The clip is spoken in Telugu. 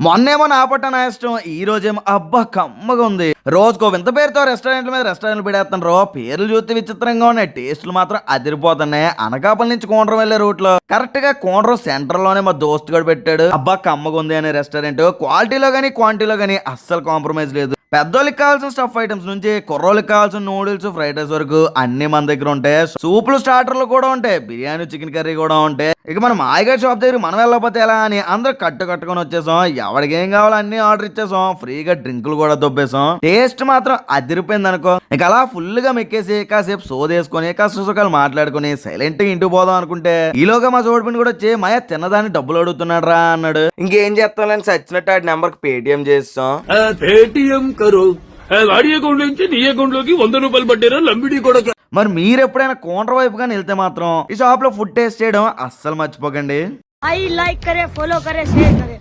మొన్నేమో నా పట్ట నా ఇష్టం, ఈ రోజేమో అబ్బా కమ్మగా ఉంది. రోజుకో వింత పేరుతో రెస్టారెంట్ల మీద రెస్టారెంట్లు పెడేస్తున్నారు. పేర్లు చూస్తే విచిత్రంగా ఉన్నాయి, టేస్టులు మాత్రం అదిరిపోతున్నాయి. అనకాపల్లి నుంచి కోండ్రం వెళ్లే రూట్ లో కరెక్ట్ గా కోండ్రం సెంటర్ లోనే మా దోస్తు గడు పెట్టాడు అబ్బా కమ్మగా ఉంది అనే రెస్టారెంట్. క్వాలిటీలో గానీ క్వాంటిటీలో గానీ అస్సలు కాంప్రమైజ్ లేదు. పెద్దోళ్ళకి కావాల్సిన స్టఫ్ ఐటమ్స్ నుంచి కుర్రోళ్ళకి కావాల్సిన నూడిల్స్, ఫ్రైడ్ రైస్ వరకు అన్ని మన దగ్గర ఉంటాయి. సూపులు, స్టార్టర్లు కూడా ఉంటాయి, బిర్యానీ, చికెన్ కర్రీ కూడా ఉంటాయి. ఇక మనం మాయగారి షాప్ దగ్గర మనం వెళ్ళకపోతే ఎలా అని అందరూ కట్టుకొని వచ్చేసాం. ఎవరికి ఏం కావాలో అన్ని ఆర్డర్ ఇచ్చేసాం. ఫ్రీగా డ్రింకులు కూడా దొబ్బేసాం. టేస్ట్ మాత్రం అదిరిపోయింది అనుకో. ఇక అలా ఫుల్ గా మెక్కేసి కాసేపు సోదేసుకొని కష్ట సుఖాలు మాట్లాడుకుని సైలెంట్ గా ఇంటికి పోదాం అనుకుంటే ఈలోగా మా చోటుపిని కూడా వచ్చి మాయ తిన్నదాన్ని డబ్బులు అడుగుతున్నాడు రా అన్నాడు. ఇంకేం చేస్తానని సచ్చినట్టు ఆడి నెంబర్ కి పేటిఎం చేస్తాం. వాడి అకౌంట్ నుంచి నీ అకౌంట్ లోకి 100 రూపాయలు పడ్డారా లంబిడి కూడా. మరి మీరు ఎప్పుడైనా కోంట్ర వైపు కానీ వెళ్తే మాత్రం ఈ షాప్ లో ఫుడ్ టేస్ట్ చేయడం అస్సలు మర్చిపోకండి. लाइक करे, फॉलो करे, शेयर करे.